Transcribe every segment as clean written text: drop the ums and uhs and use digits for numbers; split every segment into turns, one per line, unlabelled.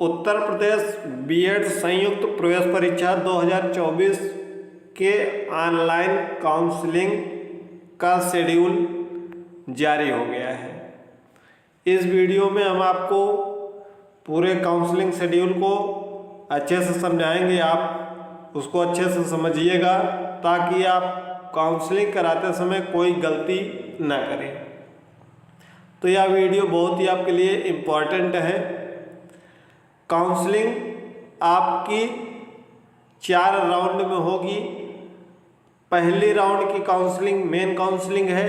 Uttar Pradesh BEd संयुक्त प्रवेश परीक्षा 2024 के ऑनलाइन काउंसलिंग का शेड्यूल जारी हो गया है। इस वीडियो में हम आपको पूरे काउंसलिंग शेड्यूल को अच्छे से समझाएंगे। आप उसको अच्छे से समझिएगा ताकि आप काउंसलिंग कराते समय कोई गलती ना करें। तो यह वीडियो बहुत ही आपके लिए इम्पॉर्टेंट है। काउंसलिंग आपकी 4 राउंड में होगी। पहली राउंड की काउंसलिंग मेन काउंसलिंग है।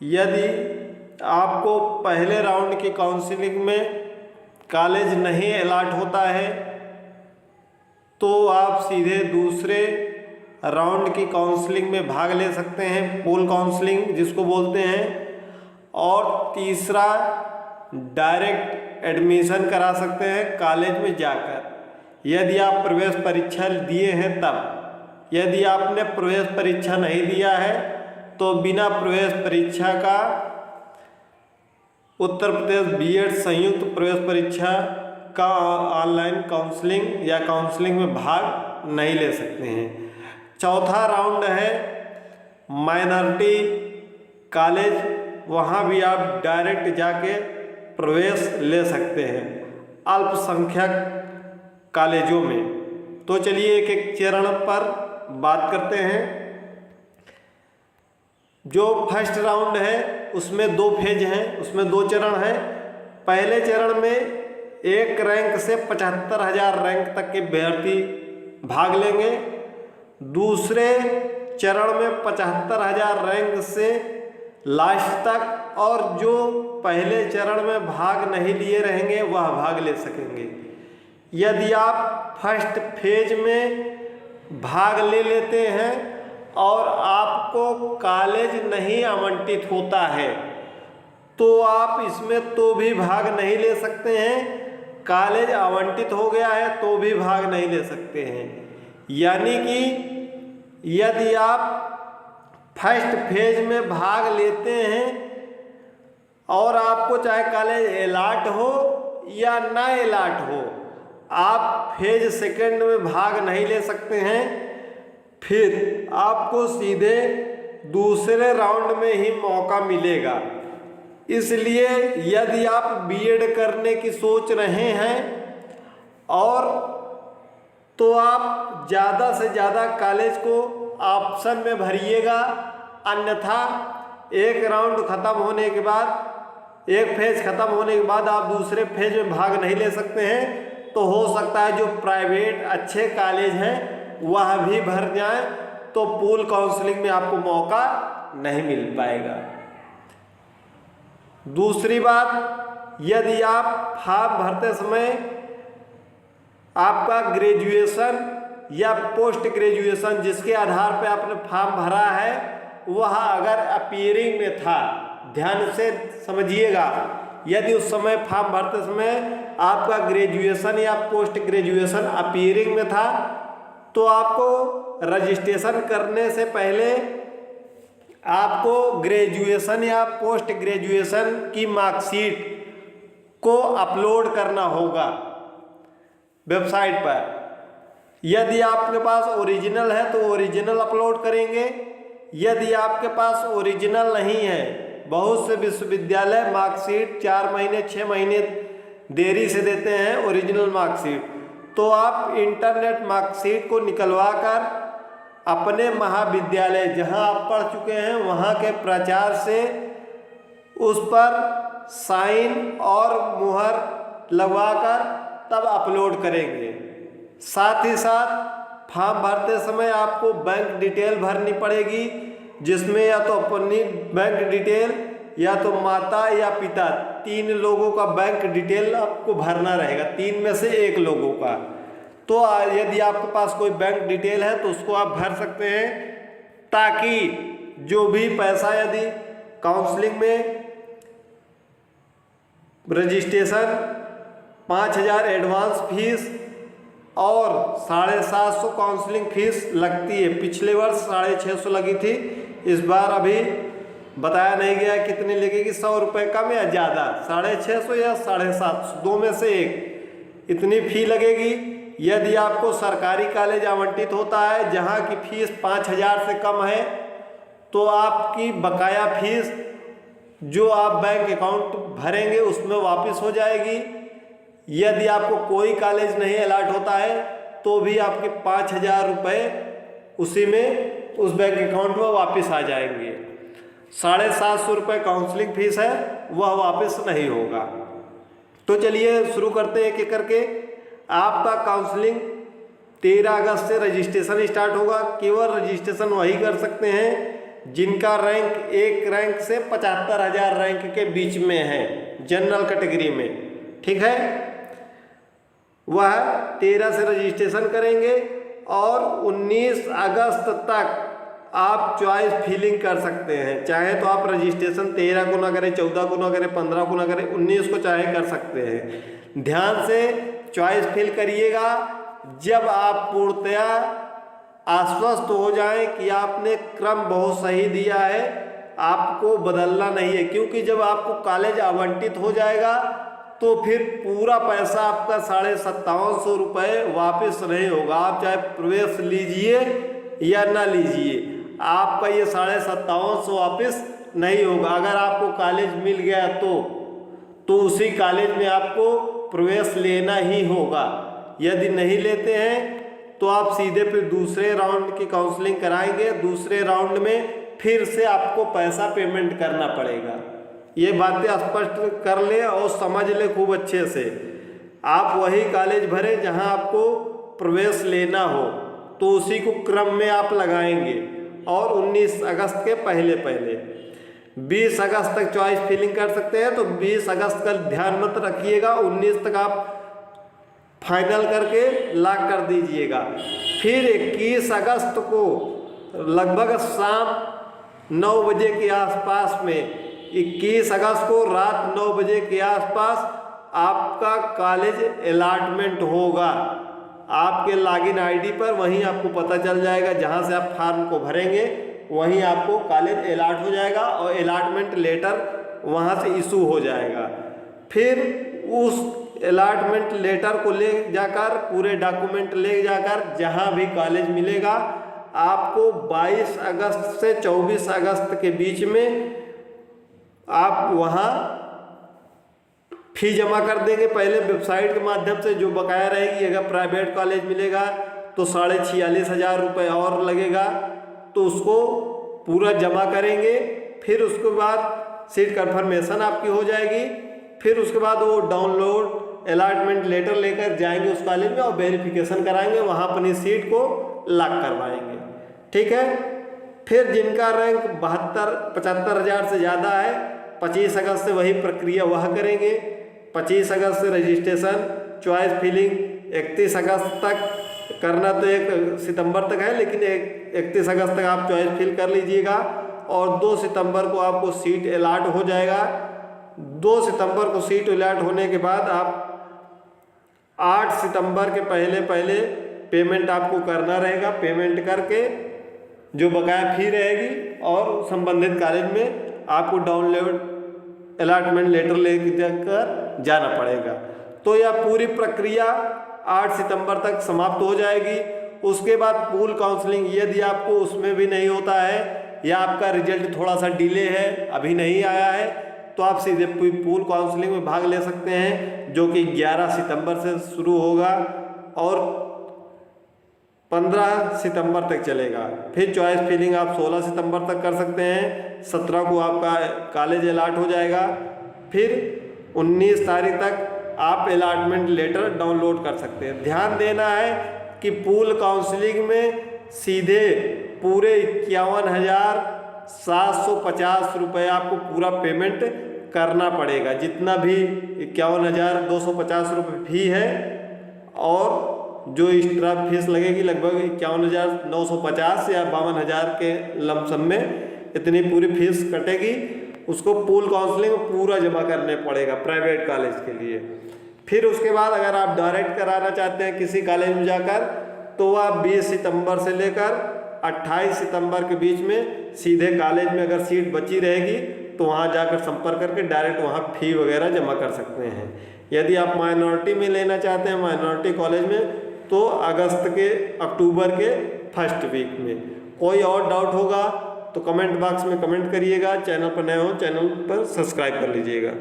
यदि आपको पहले राउंड की काउंसलिंग में कॉलेज नहीं अलॉट होता है तो आप सीधे दूसरे राउंड की काउंसलिंग में भाग ले सकते हैं, पूल काउंसलिंग जिसको बोलते हैं। और तीसरा डायरेक्ट एडमिशन करा सकते हैं कॉलेज में जाकर, यदि आप प्रवेश परीक्षा दिए हैं तब। यदि आपने प्रवेश परीक्षा नहीं दिया है तो बिना प्रवेश परीक्षा का उत्तर प्रदेश बीएड संयुक्त प्रवेश परीक्षा का ऑनलाइन काउंसलिंग या काउंसलिंग में भाग नहीं ले सकते हैं। चौथा राउंड है माइनॉरिटी कॉलेज, वहाँ भी आप डायरेक्ट जाके प्रवेश ले सकते हैं अल्पसंख्यक कॉलेजों में। तो चलिए एक एक चरण पर बात करते हैं। जो फर्स्ट राउंड है उसमें 2 फेज हैं, उसमें 2 चरण हैं। पहले चरण में 1 रैंक से 75,000 रैंक तक के अभ्यर्थी भाग लेंगे। दूसरे चरण में 75,000 रैंक से लास्ट तक, और जो पहले चरण में भाग नहीं लिए रहेंगे वह भाग ले सकेंगे। यदि आप फर्स्ट फेज में भाग ले लेते हैं और आपको कॉलेज नहीं आवंटित होता है तो आप इसमें तो भी भाग नहीं ले सकते हैं। कॉलेज आवंटित हो गया है तो भी भाग नहीं ले सकते हैं। यानी कि यदि आप फर्स्ट फेज में भाग लेते हैं और आपको चाहे कॉलेज अलॉट हो या ना अलॉट हो, आप फेज सेकंड में भाग नहीं ले सकते हैं। फिर आपको सीधे दूसरे राउंड में ही मौका मिलेगा। इसलिए यदि आप बीएड करने की सोच रहे हैं और तो आप ज़्यादा से ज़्यादा कॉलेज को ऑप्शन में भरिएगा, अन्यथा एक राउंड ख़त्म होने के बाद, एक फेज ख़त्म होने के बाद आप दूसरे फेज में भाग नहीं ले सकते हैं। तो हो सकता है जो प्राइवेट अच्छे कॉलेज हैं वह भी भर जाए तो पूल काउंसलिंग में आपको मौका नहीं मिल पाएगा। दूसरी बात, यदि आप फॉर्म भरते समय आपका ग्रेजुएशन या पोस्ट ग्रेजुएशन जिसके आधार पर आपने फॉर्म भरा है वह अगर अपीयरिंग में था, ध्यान से समझिएगा, यदि उस समय फॉर्म भरते समय आपका ग्रेजुएशन या पोस्ट ग्रेजुएशन अपीयरिंग में था तो आपको रजिस्ट्रेशन करने से पहले आपको ग्रेजुएशन या पोस्ट ग्रेजुएशन की मार्कशीट को अपलोड करना होगा वेबसाइट पर। यदि आपके पास ओरिजिनल है तो ओरिजिनल अपलोड करेंगे। यदि आपके पास ओरिजिनल नहीं है, बहुत से विश्वविद्यालय मार्कशीट 4 महीने 6 महीने देरी से देते हैं ओरिजिनल मार्कशीट, तो आप इंटरनेट मार्कशीट को निकलवा कर अपने महाविद्यालय जहां आप पढ़ चुके हैं वहां के प्राचार्य से उस पर साइन और मुहर लगवाकर तब अपलोड करेंगे। साथ ही साथ फॉर्म भरते समय आपको बैंक डिटेल भरनी पड़ेगी, जिसमें या तो अपनी बैंक डिटेल या तो माता या पिता 3 लोगों का बैंक डिटेल आपको भरना रहेगा, 3 में से 1 लोगों का। तो यदि आपके पास कोई बैंक डिटेल है तो उसको आप भर सकते हैं, ताकि जो भी पैसा यदि काउंसलिंग में रजिस्ट्रेशन 5,000 एडवांस फीस और 750 काउंसलिंग फीस लगती है। पिछले वर्ष 650 लगी थी, इस बार अभी बताया नहीं गया कितनी लगेगी, 100 रुपये कम या ज़्यादा, 650 या 750, दो में से एक इतनी फ़ी लगेगी। यदि आपको सरकारी कॉलेज आवंटित होता है जहाँ की फीस 5,000 से कम है तो आपकी बकाया फीस जो आप बैंक अकाउंट भरेंगे उसमें वापस हो जाएगी। यदि आपको कोई कॉलेज नहीं अलॉट होता है तो भी आपके 5,000 रुपये उसी में उस बैंक अकाउंट में वापस आ जाएंगे। 750 रुपये काउंसलिंग फीस है, वह वापस नहीं होगा। तो चलिए शुरू करते हैं एक एक करके। आपका काउंसलिंग 13 अगस्त से रजिस्ट्रेशन स्टार्ट होगा। केवल रजिस्ट्रेशन वही कर सकते हैं जिनका रैंक 1 रैंक से 75,000 रैंक के बीच में है जनरल कैटेगरी में, ठीक है। वह 13 से रजिस्ट्रेशन करेंगे और 19 अगस्त तक आप चॉइस फिलिंग कर सकते हैं। चाहे तो आप रजिस्ट्रेशन 13 को ना करें, 14 को ना करें, 15 को ना करें, 19 को चाहे कर सकते हैं। ध्यान से चॉइस फिल करिएगा जब आप पूर्णतया आश्वस्त हो जाएं कि आपने क्रम बहुत सही दिया है, आपको बदलना नहीं है। क्योंकि जब आपको कॉलेज आवंटित हो जाएगा तो फिर पूरा पैसा आपका 5750 रुपये वापस नहीं होगा। आप चाहे प्रवेश लीजिए या ना लीजिए, आपका ये 5750 वापस नहीं होगा। अगर आपको कॉलेज मिल गया तो उसी कॉलेज में आपको प्रवेश लेना ही होगा। यदि नहीं लेते हैं तो आप सीधे फिर दूसरे राउंड की काउंसलिंग कराएंगे। दूसरे राउंड में फिर से आपको पैसा पेमेंट करना पड़ेगा। ये बातें स्पष्ट कर लें और समझ लें खूब अच्छे से। आप वही कॉलेज भरें जहां आपको प्रवेश लेना हो, तो उसी को क्रम में आप लगाएंगे। और 19 अगस्त के पहले 20 अगस्त तक चॉइस फिलिंग कर सकते हैं। तो 20 अगस्त का ध्यान मत रखिएगा, 19 तक आप फाइनल करके लॉक कर दीजिएगा। फिर 21 अगस्त को लगभग शाम 9 बजे के आसपास में, 21 अगस्त को रात 9 बजे के आसपास आपका कॉलेज अलॉटमेंट होगा। आपके लॉगिन आईडी पर वहीं आपको पता चल जाएगा, जहां से आप फॉर्म को भरेंगे वहीं आपको कॉलेज अलॉट हो जाएगा और अलॉटमेंट लेटर वहां से इशू हो जाएगा। फिर उस अलॉटमेंट लेटर को ले जाकर, पूरे डॉक्यूमेंट ले जाकर जहां भी कॉलेज मिलेगा, आपको 22 अगस्त से 24 अगस्त के बीच में आप वहां फी जमा कर देंगे। पहले वेबसाइट के माध्यम से जो बकाया रहेगी, अगर प्राइवेट कॉलेज मिलेगा तो 46,500 रुपये और लगेगा, तो उसको पूरा जमा करेंगे। फिर उसके बाद सीट कन्फर्मेशन आपकी हो जाएगी। फिर उसके बाद वो डाउनलोड अलॉटमेंट लेटर लेकर जाएंगे उस कॉलेज में और वेरिफिकेशन कराएंगे, वहाँ अपनी सीट को लॉक करवाएंगे, ठीक है। फिर जिनका रैंक 75,000 से ज़्यादा है, 25 अगस्त से वही प्रक्रिया वह करेंगे। 25 अगस्त से रजिस्ट्रेशन, चॉइस फिलिंग 31 अगस्त तक करना, तो 1 सितंबर तक है, लेकिन 31 अगस्त तक आप चॉइस फिल कर लीजिएगा। और 2 सितंबर को आपको सीट अलॉट हो जाएगा। 2 सितंबर को सीट अलॉट होने के बाद आप 8 सितंबर के पहले पेमेंट आपको करना रहेगा। पेमेंट करके जो बकाया फी रहेगी और संबंधित कॉलेज में आपको डाउनलोड अलॉटमेंट लेटर लेकर जाना पड़ेगा। तो यह पूरी प्रक्रिया 8 सितंबर तक समाप्त हो जाएगी। उसके बाद पूल काउंसलिंग, यदि आपको उसमें भी नहीं होता है या आपका रिजल्ट थोड़ा सा डिले है, अभी नहीं आया है, तो आप सीधे पूल काउंसलिंग में भाग ले सकते हैं, जो कि 11 सितंबर से शुरू होगा और 15 सितंबर तक चलेगा। फिर चॉइस फिलिंग आप 16 सितंबर तक कर सकते हैं। 17 को आपका कॉलेज अलॉट हो जाएगा। फिर 19 तारीख तक आप अलॉटमेंट लेटर डाउनलोड कर सकते हैं। ध्यान देना है कि पूल काउंसलिंग में सीधे पूरे 51,750 रुपये आपको पूरा पेमेंट करना पड़ेगा। जितना भी 51,250 रुपये फी है और जो एक्स्ट्रा फीस लगेगी लगभग 51,950 या 52,000 के लमसम में इतनी पूरी फीस कटेगी, उसको पूल काउंसलिंग में पूरा जमा करने पड़ेगा प्राइवेट कॉलेज के लिए। फिर उसके बाद अगर आप डायरेक्ट कराना चाहते हैं किसी कॉलेज में जाकर, तो आप 20 सितंबर से लेकर 28 सितंबर के बीच में सीधे कॉलेज में अगर सीट बची रहेगी तो वहाँ जाकर संपर्क करके डायरेक्ट वहाँ फी वगैरह जमा कर सकते हैं। यदि आप माइनॉरिटी में लेना चाहते हैं, माइनॉरिटी कॉलेज में, तो अक्टूबर के फर्स्ट वीक में। कोई और डाउट होगा तो कमेंट बॉक्स में कमेंट करिएगा। चैनल पर नए हो, चैनल पर सब्सक्राइब कर लीजिएगा।